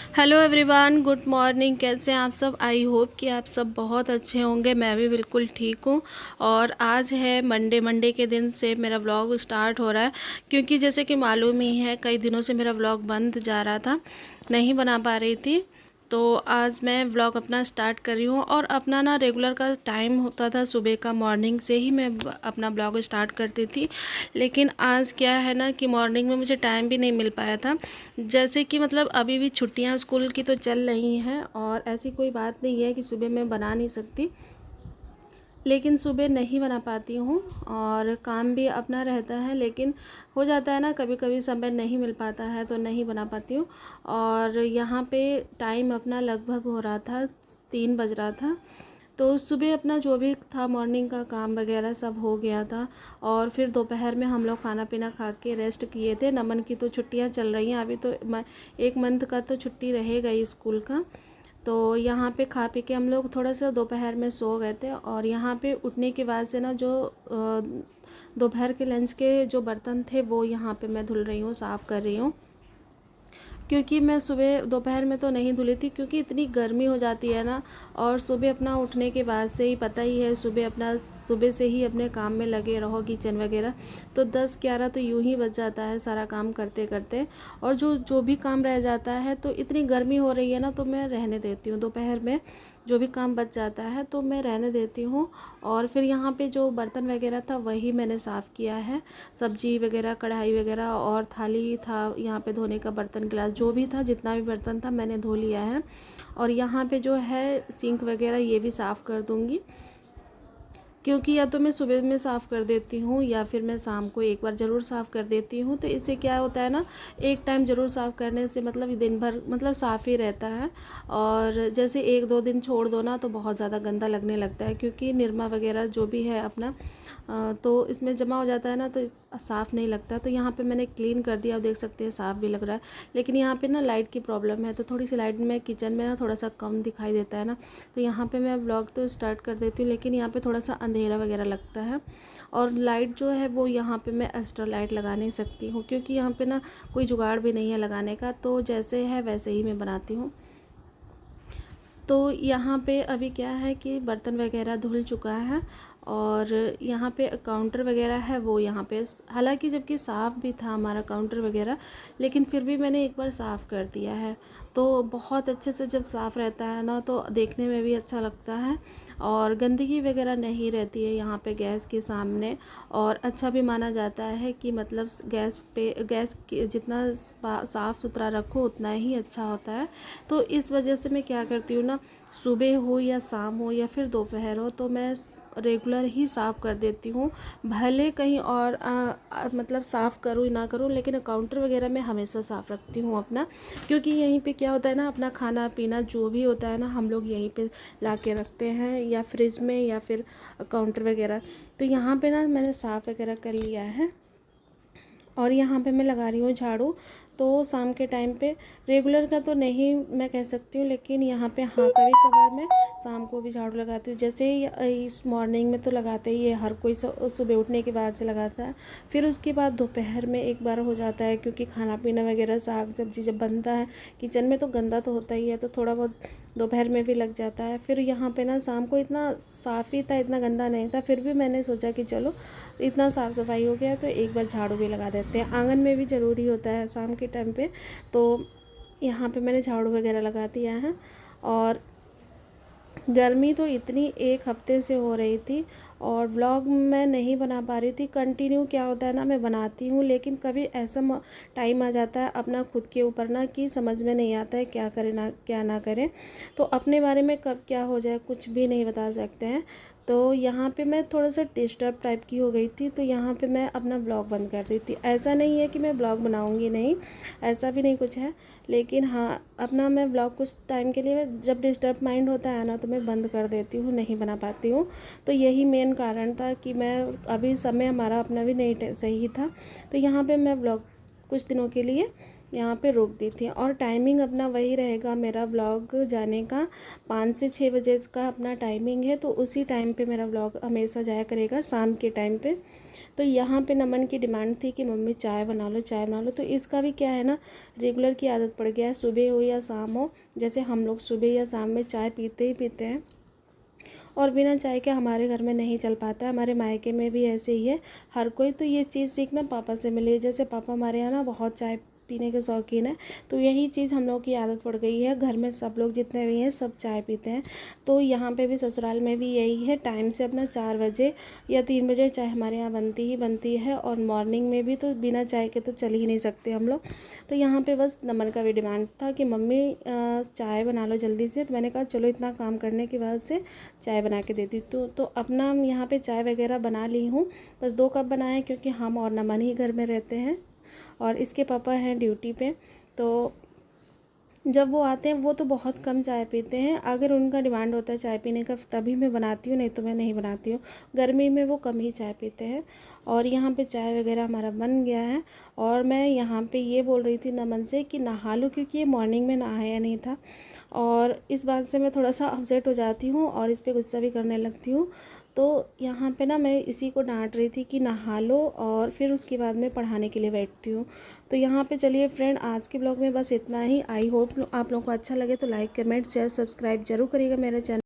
Hello everyone, good morning. कैसे हैं आप सब? आई होप कि आप सब बहुत अच्छे होंगे। मैं भी बिल्कुल ठीक हूँ। और आज है मंडे के दिन से मेरा व्लॉग स्टार्ट हो रहा है, क्योंकि जैसे कि मालूम ही है कई दिनों से मेरा व्लॉग बंद जा रहा था, नहीं बना पा रही थी। तो आज मैं व्लॉग अपना स्टार्ट कर रही हूँ। और अपना ना रेगुलर का टाइम होता था सुबह का, मॉर्निंग से ही मैं अपना व्लॉग स्टार्ट करती थी। लेकिन आज क्या है ना कि मॉर्निंग में मुझे टाइम भी नहीं मिल पाया था। जैसे कि मतलब अभी भी छुट्टियां स्कूल की तो चल रही हैं, और ऐसी कोई बात नहीं है कि सुबह मैं बना नहीं सकती, लेकिन सुबह नहीं बना पाती हूँ। और काम भी अपना रहता है, लेकिन हो जाता है ना कभी कभी समय नहीं मिल पाता है तो नहीं बना पाती हूँ। और यहाँ पे टाइम अपना लगभग हो रहा था, 3 बज रहा था। तो सुबह अपना जो भी था मॉर्निंग का काम वगैरह सब हो गया था। और फिर दोपहर में हम लोग खाना पीना खा के रेस्ट किए थे। नमन की तो छुट्टियां चल रही हैं अभी, तो 1 मंथ का तो छुट्टी रहेगा ही स्कूल का। तो यहाँ पे खा पी के हम लोग थोड़ा सा दोपहर में सो गए थे। और यहाँ पे उठने के बाद से ना जो दोपहर के लंच के जो बर्तन थे वो यहाँ पे मैं धुल रही हूँ, साफ़ कर रही हूँ। क्योंकि मैं सुबह दोपहर में तो नहीं धुली थी, क्योंकि इतनी गर्मी हो जाती है ना। और सुबह अपना उठने के बाद से ही पता ही है, सुबह से ही अपने काम में लगे रहो, किचन वगैरह, तो 10-11 तो यूं ही बच जाता है सारा काम करते करते। और जो जो भी काम रह जाता है, तो इतनी गर्मी हो रही है ना, तो मैं रहने देती हूँ दोपहर में। जो भी काम बच जाता है तो मैं रहने देती हूँ। और फिर यहाँ पे जो बर्तन वगैरह था वही मैंने साफ़ किया है। सब्जी वगैरह, कढ़ाई वगैरह और थाली था यहाँ पे धोने का, बर्तन गिलास जो भी था, जितना भी बर्तन था मैंने धो लिया है। और यहाँ पे जो है सिंक वगैरह ये भी साफ़ कर दूँगी, क्योंकि या तो मैं सुबह में साफ़ कर देती हूँ या फिर मैं शाम को एक बार ज़रूर साफ़ कर देती हूँ। तो इससे क्या होता है ना, एक टाइम ज़रूर साफ़ करने से मतलब दिन भर मतलब साफ़ ही रहता है। और जैसे 1-2 दिन छोड़ दो ना तो बहुत ज़्यादा गंदा लगने लगता है, क्योंकि निरमा वगैरह जो भी है अपना तो इसमें जमा हो जाता है ना, तो साफ़ नहीं लगता। तो यहाँ पे मैंने क्लीन कर दिया, आप देख सकते हैं साफ़ भी लग रहा है। लेकिन यहाँ पे ना लाइट की प्रॉब्लम है, तो थोड़ी सी लाइट में किचन में ना थोड़ा सा कम दिखाई देता है ना। तो यहाँ पे मैं ब्लॉग तो स्टार्ट कर देती हूँ, लेकिन यहाँ पे थोड़ा सा अंधेरा वगैरह लगता है। और लाइट जो है वो यहाँ पे मैं एक्स्ट्रा लाइट लगा नहीं सकती हूँ, क्योंकि यहाँ पे ना कोई जुगाड़ भी नहीं है लगाने का, तो जैसे है वैसे ही मैं बनाती हूँ। तो यहाँ पे अभी क्या है कि बर्तन वगैरह धुल चुका है। और यहाँ पे काउंटर वगैरह है वो यहाँ पे, हालांकि जबकि साफ़ भी था हमारा काउंटर वगैरह, लेकिन फिर भी मैंने एक बार साफ़ कर दिया है। तो बहुत अच्छे से जब साफ़ रहता है ना तो देखने में भी अच्छा लगता है। और गंदगी वगैरह नहीं रहती है यहाँ पे गैस के सामने। और अच्छा भी माना जाता है कि मतलब गैस जितना साफ़ सुथरा रखो उतना ही अच्छा होता है। तो इस वजह से मैं क्या करती हूँ ना, सुबह हो या शाम हो या फिर दोपहर हो, तो मैं रेगुलर ही साफ़ कर देती हूँ। भले कहीं और मतलब साफ़ करूँ ना करूँ, लेकिन काउंटर वगैरह मैं हमेशा साफ़ रखती हूँ अपना। क्योंकि यहीं पे क्या होता है ना, अपना खाना पीना जो भी होता है ना, हम लोग यहीं पे ला के रखते हैं, या फ्रिज में या फिर काउंटर वगैरह। तो यहाँ पे ना मैंने साफ़ वगैरह कर लिया है। और यहाँ पे मैं लगा रही हूँ झाड़ू। तो शाम के टाइम पे रेगुलर का तो नहीं मैं कह सकती हूँ, लेकिन यहाँ पे हाँ कभी कभार मैं शाम को भी झाड़ू लगाती हूँ। जैसे इस मॉर्निंग में तो लगाते ही है, हर कोई सुबह उठने के बाद से लगाता है। फिर उसके बाद दोपहर में एक बार हो जाता है, क्योंकि खाना पीना वगैरह साग सब्जी जब बनता है किचन में तो गंदा तो होता ही है, तो थोड़ा बहुत दोपहर में भी लग जाता है। फिर यहाँ पे ना शाम को इतना साफ़ ही था, इतना गंदा नहीं था, फिर भी मैंने सोचा कि चलो इतना साफ़ सफाई हो गया तो एक बार झाड़ू भी लगा देते हैं। आंगन में भी ज़रूरी होता है शाम के टाइम पे। तो यहाँ पे मैंने झाड़ू वगैरह लगा दिया है। और गर्मी तो इतनी एक हफ्ते से हो रही थी, और व्लॉग मैं नहीं बना पा रही थी कंटिन्यू। क्या होता है ना, मैं बनाती हूँ लेकिन कभी ऐसा टाइम आ जाता है अपना खुद के ऊपर ना कि समझ में नहीं आता है क्या करें ना क्या ना करें। तो अपने बारे में कब क्या हो जाए कुछ भी नहीं बता सकते हैं। तो यहाँ पे मैं थोड़ा सा डिस्टर्ब टाइप की हो गई थी, तो यहाँ पे मैं अपना ब्लॉग बंद कर दी थी। ऐसा नहीं है कि मैं ब्लॉग बनाऊँगी नहीं, ऐसा भी नहीं कुछ है। लेकिन हाँ, अपना मैं ब्लॉग कुछ टाइम के लिए, जब डिस्टर्ब माइंड होता है ना तो मैं बंद कर देती हूँ, नहीं बना पाती हूँ। तो यही मेन कारण था कि मैं अभी समय हमारा अपना भी नहीं सही था, तो यहाँ पे मैं ब्लॉग कुछ दिनों के लिए यहाँ पे रोक दी थी। और टाइमिंग अपना वही रहेगा मेरा ब्लॉग जाने का, 5 से 6 बजे का अपना टाइमिंग है। तो उसी टाइम पे मेरा ब्लॉग हमेशा जाया करेगा, शाम के टाइम पे। तो यहाँ पे नमन की डिमांड थी कि मम्मी चाय बना लो, चाय बना लो। तो इसका भी क्या है ना, रेगुलर की आदत पड़ गया है, सुबह हो या शाम हो, जैसे हम लोग सुबह या शाम में चाय पीते ही पीते हैं, और बिना चाय के हमारे घर में नहीं चल पाता है। हमारे मायके में भी ऐसे ही है हर कोई। तो ये चीज़ सीखना पापा से मिली है। जैसे पापा हमारे यहाँ ना बहुत चाय पीने के शौकीन है, तो यही चीज़ हम लोग की आदत पड़ गई है। घर में सब लोग जितने भी हैं सब चाय पीते हैं। तो यहाँ पे भी ससुराल में भी यही है, टाइम से अपना 4 बजे या 3 बजे चाय हमारे यहाँ बनती ही बनती है। और मॉर्निंग में भी तो बिना चाय के तो चल ही नहीं सकते हम लोग। तो यहाँ पे बस नमन का भी डिमांड था कि मम्मी चाय बना लो जल्दी से। तो मैंने कहा चलो इतना काम करने के बाद से चाय बना के देती। तो अपना यहाँ पे चाय वगैरह बना ली हूँ, बस 2 कप बनाए क्योंकि हम और नमन ही घर में रहते हैं और इसके पापा हैं ड्यूटी पे। तो जब वो आते हैं वो तो बहुत कम चाय पीते हैं, अगर उनका डिमांड होता है चाय पीने का तभी मैं बनाती हूँ, नहीं तो मैं नहीं बनाती हूँ। गर्मी में वो कम ही चाय पीते हैं। और यहाँ पे चाय वगैरह हमारा बन गया है। और मैं यहाँ पे ये बोल रही थी नमन से कि नहा लो, क्योंकि ये मॉर्निंग में नहाया नहीं था, और इस बात से मैं थोड़ा सा अपसेट हो जाती हूँ और इस पर गुस्सा भी करने लगती हूँ। तो यहाँ पे ना मैं इसी को डांट रही थी कि नहा लो और फिर उसके बाद में पढ़ाने के लिए बैठती हूँ। तो यहाँ पे चलिए फ्रेंड, आज के ब्लॉग में बस इतना ही। आई होप आप लोगों को अच्छा लगे तो लाइक कमेंट शेयर सब्सक्राइब जरूर करिएगा मेरे चैनल।